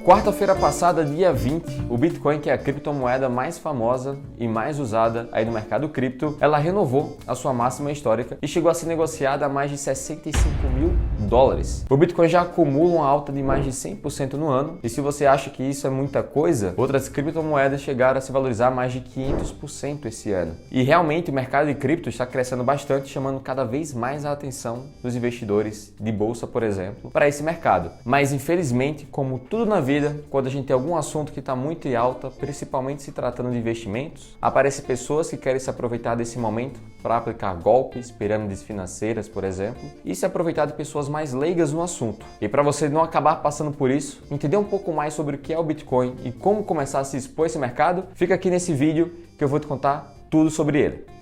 Quarta-feira passada, dia 20, o Bitcoin, que é a criptomoeda mais famosa e mais usada aí no mercado cripto, ela renovou a sua máxima histórica e chegou a ser negociada a mais de 65 mil dólares. O Bitcoin já acumula uma alta de mais de 100% no ano, e se você acha que isso é muita coisa, outras criptomoedas chegaram a se valorizar mais de 500% esse ano. E realmente o mercado de cripto está crescendo bastante, chamando cada vez mais a atenção dos investidores de bolsa, por exemplo, para esse mercado. Mas infelizmente, como tudo na vida, quando a gente tem algum assunto que está muito em alta, principalmente se tratando de investimentos, aparecem pessoas que querem se aproveitar desse momento para aplicar golpes, pirâmides financeiras, por exemplo, e se aproveitar de pessoas mais leigas no assunto. E para você não acabar passando por isso, entender um pouco mais sobre o que é o Bitcoin e como começar a se expor a esse mercado, fica aqui nesse vídeo que eu vou te contar tudo sobre ele.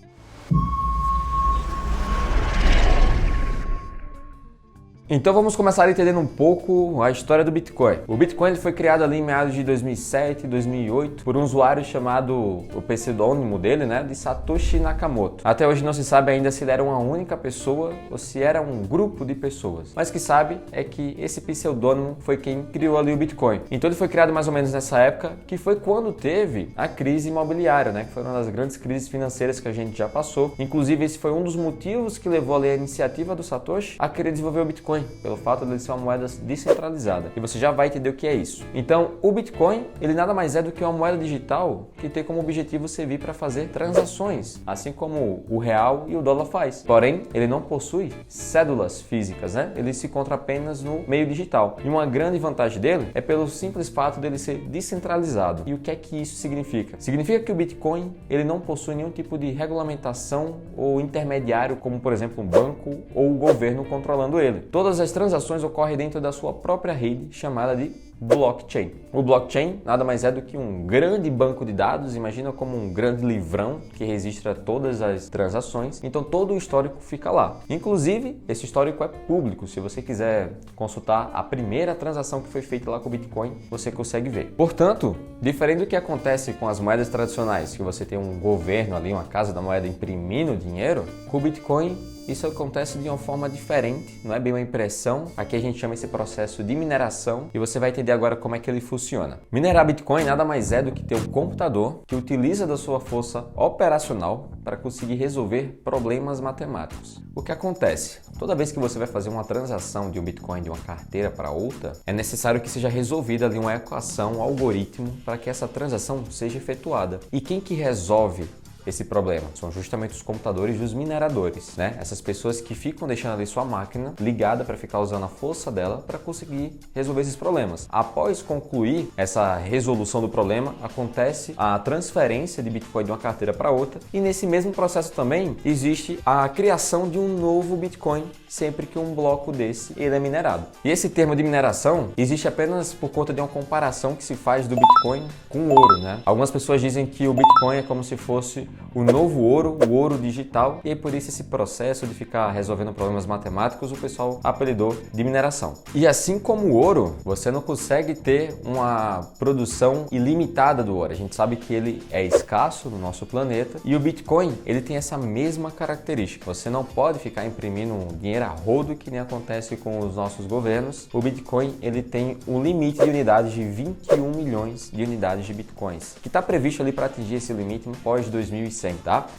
Então vamos começar entendendo um pouco a história do Bitcoin. O Bitcoin ele foi criado ali em meados de 2007, 2008 por um usuário chamado, o pseudônimo dele, de Satoshi Nakamoto. Até hoje não se sabe ainda se ele era uma única pessoa ou se era um grupo de pessoas. Mas o que sabe é que esse pseudônimo foi quem criou ali o Bitcoin. Então ele foi criado mais ou menos nessa época, que foi quando teve a crise imobiliária, que foi uma das grandes crises financeiras que a gente já passou. Inclusive esse foi um dos motivos que levou ali a iniciativa do Satoshi a querer desenvolver o Bitcoin, pelo fato de ele ser uma moeda descentralizada. E você já vai entender o que é isso. Então, o Bitcoin, ele nada mais é do que uma moeda digital que tem como objetivo servir para fazer transações, assim como o real e o dólar faz. Porém, ele não possui cédulas físicas, Ele se encontra apenas no meio digital. E uma grande vantagem dele é pelo simples fato dele ser descentralizado. E o que é que isso significa? Significa que o Bitcoin, ele não possui nenhum tipo de regulamentação ou intermediário, como por exemplo um banco ou o governo controlando ele. Todas as transações ocorrem dentro da sua própria rede, chamada de blockchain. O blockchain nada mais é do que um grande banco de dados, imagina como um grande livrão que registra todas as transações, então todo o histórico fica lá. Inclusive, esse histórico é público, se você quiser consultar a primeira transação que foi feita lá com o Bitcoin, você consegue ver. Portanto, diferente do que acontece com as moedas tradicionais, que você tem um governo ali, uma casa da moeda imprimindo dinheiro, com o Bitcoin isso acontece de uma forma diferente, não é bem uma impressão. Aqui a gente chama esse processo de mineração e você vai entender agora como é que ele funciona. Minerar Bitcoin nada mais é do que ter um computador que utiliza da sua força operacional para conseguir resolver problemas matemáticos. O que acontece? Toda vez que você vai fazer uma transação de um Bitcoin de uma carteira para outra, é necessário que seja resolvida ali uma equação, um algoritmo para que essa transação seja efetuada. E quem que resolve esse problema? São justamente os computadores dos mineradores, Essas pessoas que ficam deixando ali sua máquina ligada para ficar usando a força dela para conseguir resolver esses problemas. Após concluir essa resolução do problema, acontece a transferência de Bitcoin de uma carteira para outra e nesse mesmo processo também existe a criação de um novo Bitcoin sempre que um bloco desse ele é minerado. E esse termo de mineração existe apenas por conta de uma comparação que se faz do Bitcoin com o ouro, Algumas pessoas dizem que o Bitcoin é como se fosse o novo ouro, o ouro digital, e por isso esse processo de ficar resolvendo problemas matemáticos o pessoal apelidou de mineração. E assim como o ouro, você não consegue ter uma produção ilimitada do ouro. A gente sabe que ele é escasso no nosso planeta e o Bitcoin, ele tem essa mesma característica. Você não pode ficar imprimindo dinheiro a rodo que nem acontece com os nossos governos. O Bitcoin, ele tem um limite de unidades de 21 milhões de unidades de Bitcoins, que está previsto ali para atingir esse limite pós 2100,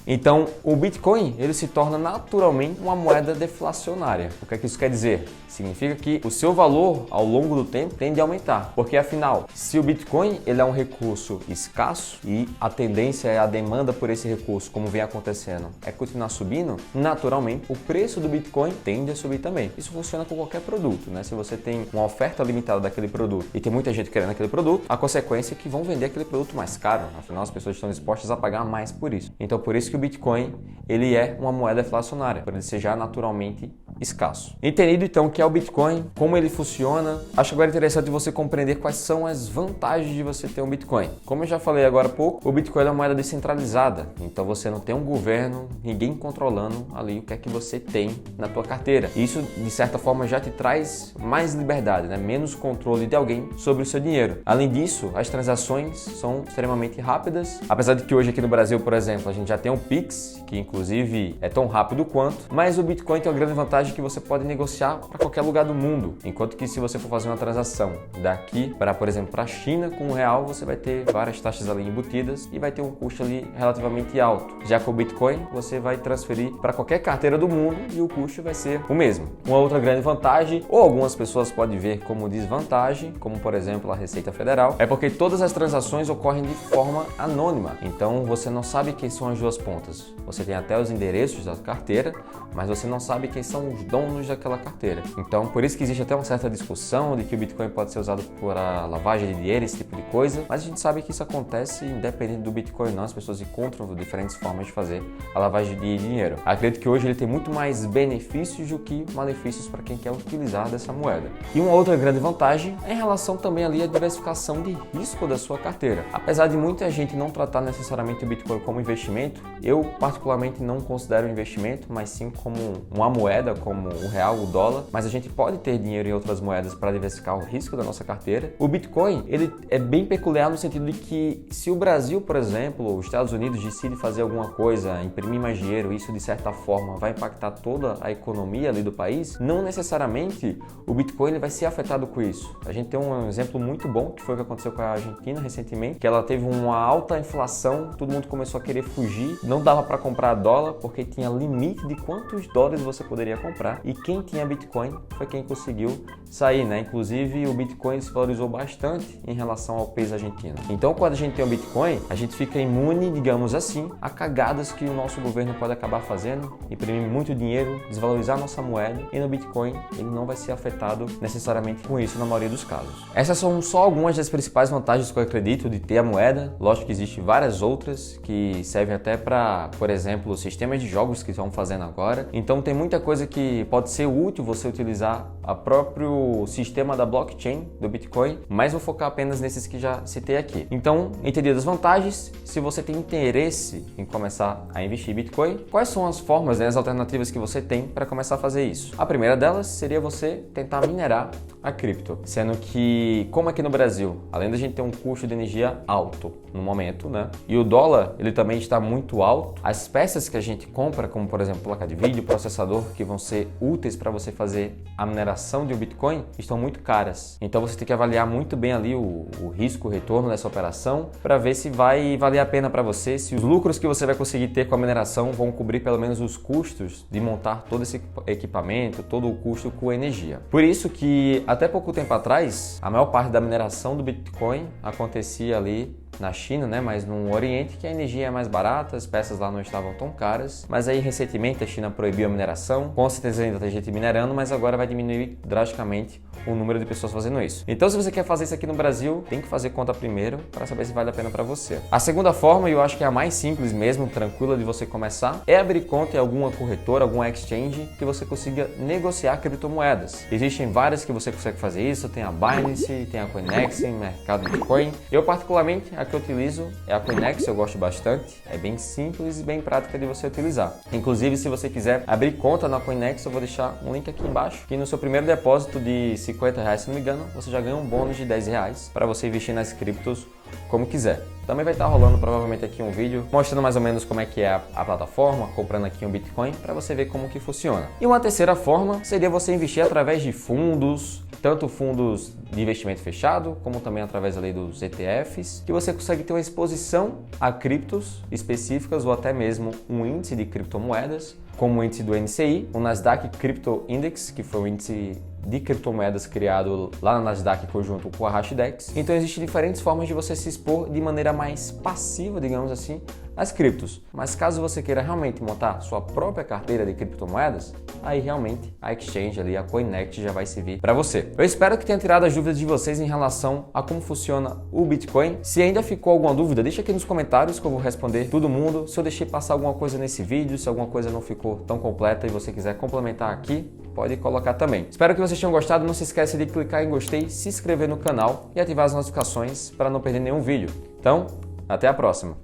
Então, o Bitcoin, ele se torna naturalmente uma moeda deflacionária. O que é que isso quer dizer? Significa que o seu valor ao longo do tempo tende a aumentar, porque afinal, se o Bitcoin ele é um recurso escasso e a tendência é a demanda por esse recurso, como vem acontecendo, é continuar subindo, naturalmente o preço do Bitcoin tende a subir também. Isso funciona com qualquer produto, Se você tem uma oferta limitada daquele produto e tem muita gente querendo aquele produto, a consequência é que vão vender aquele produto mais caro, afinal as pessoas estão dispostas a pagar mais por isso. Então por isso que o Bitcoin ele é uma moeda deflacionária, por ele ser já naturalmente escasso. Entendido então o que é o Bitcoin, como ele funciona, acho agora interessante você compreender quais são as vantagens de você ter um Bitcoin. Como eu já falei agora há pouco, o Bitcoin é uma moeda descentralizada, então você não tem um governo, ninguém controlando ali o que é que você tem na tua carteira. Isso de certa forma já te traz mais liberdade, menos controle de alguém sobre o seu dinheiro. Além disso, as transações são extremamente rápidas, apesar de que hoje aqui no Brasil, por exemplo, a gente já tem o Pix, que inclusive é tão rápido quanto, mas o Bitcoin tem uma grande vantagem vantagem que você pode negociar para qualquer lugar do mundo, enquanto que se você for fazer uma transação daqui para, por exemplo, para a China com R$1, você vai ter várias taxas ali embutidas e vai ter um custo ali relativamente alto. Já com o Bitcoin, você vai transferir para qualquer carteira do mundo e o custo vai ser o mesmo. Uma outra grande vantagem, ou algumas pessoas podem ver como desvantagem, como por exemplo a Receita Federal, é porque todas as transações ocorrem de forma anônima. Então você não sabe quem são as duas pontas. Você tem até os endereços da carteira, mas você não sabe quem são os donos daquela carteira. Então por isso que existe até uma certa discussão de que o Bitcoin pode ser usado para lavagem de dinheiro, esse tipo de coisa, mas a gente sabe que isso acontece independente do Bitcoin não, as pessoas encontram diferentes formas de fazer a lavagem de dinheiro. Acredito que hoje ele tem muito mais benefícios do que malefícios para quem quer utilizar dessa moeda. E uma outra grande vantagem é em relação também ali à diversificação de risco da sua carteira. Apesar de muita gente não tratar necessariamente o Bitcoin como investimento, eu particularmente não considero um investimento, mas sim como uma moeda, como o real, o dólar, mas a gente pode ter dinheiro em outras moedas para diversificar o risco da nossa carteira. O Bitcoin, ele é bem peculiar no sentido de que se o Brasil, por exemplo, os Estados Unidos decide fazer alguma coisa, imprimir mais dinheiro, isso de certa forma vai impactar toda a economia ali do país, não necessariamente o Bitcoin ele vai ser afetado com isso. A gente tem um exemplo muito bom, que foi o que aconteceu com a Argentina recentemente, que ela teve uma alta inflação, todo mundo começou a querer fugir, não dava para comprar dólar porque tinha limite de quantos dólares você poderia comprar, e quem tinha Bitcoin foi quem conseguiu sair, né? Inclusive o Bitcoin se valorizou bastante em relação ao peso argentino. Então quando a gente tem o Bitcoin, a gente fica imune, digamos assim, a cagadas que o nosso governo pode acabar fazendo, imprimir muito dinheiro, desvalorizar nossa moeda, e no Bitcoin ele não vai ser afetado necessariamente com isso na maioria dos casos. Essas são só algumas das principais vantagens que eu acredito de ter a moeda. Lógico que existem várias outras que servem até para, por exemplo, sistemas de jogos que estão fazendo agora. Então tem muita coisa que pode ser útil você utilizar o próprio sistema da blockchain do Bitcoin, mas vou focar apenas nesses que já citei aqui. Então, entendidas as vantagens, se você tem interesse em começar a investir em Bitcoin, quais são as formas, né, as alternativas que você tem para começar a fazer isso? A primeira delas seria você tentar minerar a cripto, sendo que, como aqui no Brasil, além da gente ter um custo de energia alto no momento, né, e o dólar ele também está muito alto, as peças que a gente compra, como por exemplo placa de vídeo, processador, que vão ser úteis para você fazer a mineração de um Bitcoin, estão muito caras. Então você tem que avaliar muito bem ali o risco, o retorno dessa operação, para ver se vai valer a pena para você, se os lucros que você vai conseguir ter com a mineração vão cobrir pelo menos os custos de montar todo esse equipamento, todo o custo com energia. Por isso que até pouco tempo atrás, a maior parte da mineração do Bitcoin acontecia ali na China, né, mas no Oriente, que a energia é mais barata, as peças lá não estavam tão caras, mas aí recentemente a China proibiu a mineração, com certeza ainda tem gente minerando, mas agora vai diminuir drasticamente o número de pessoas fazendo isso. Então se você quer fazer isso aqui no Brasil, tem que fazer conta primeiro para saber se vale a pena para você. A segunda forma, e eu acho que é a mais simples mesmo, tranquila de você começar, é abrir conta em alguma corretora, alguma exchange que você consiga negociar criptomoedas. Existem várias que você consegue fazer isso, tem a Binance, tem a Coinex, mercado Bitcoin. Eu particularmente, a que eu utilizo é a Coinex, eu gosto bastante, é bem simples e bem prática de você utilizar. Inclusive, se você quiser abrir conta na Coinex, eu vou deixar um link aqui embaixo, que no seu primeiro depósito de R$50, se não me engano, você já ganha um bônus de R$10 para você investir nas criptos como quiser. Também vai estar rolando provavelmente aqui um vídeo mostrando mais ou menos como é que é a plataforma, comprando aqui um Bitcoin para você ver como que funciona. E uma terceira forma seria você investir através de fundos, tanto fundos de investimento fechado, como também através ali dos ETFs, que você consegue ter uma exposição a criptos específicas ou até mesmo um índice de criptomoedas, como o índice do NCI, o Nasdaq Crypto Index, que foi o índice de criptomoedas criado lá na Nasdaq conjunto com a Hashdex. Então existem diferentes formas de você se expor de maneira mais passiva, digamos assim, às criptos. Mas caso você queira realmente montar sua própria carteira de criptomoedas, aí realmente a exchange ali, a Coinex, já vai servir para você. Eu espero que tenha tirado as dúvidas de vocês em relação a como funciona o Bitcoin. Se ainda ficou alguma dúvida, deixa aqui nos comentários que eu vou responder todo mundo. Se eu deixei passar alguma coisa nesse vídeo, se alguma coisa não ficou tão completa e você quiser complementar aqui, pode colocar também. Espero que vocês tenham gostado. Não se esqueça de clicar em gostei, se inscrever no canal e ativar as notificações para não perder nenhum vídeo. Então, até a próxima!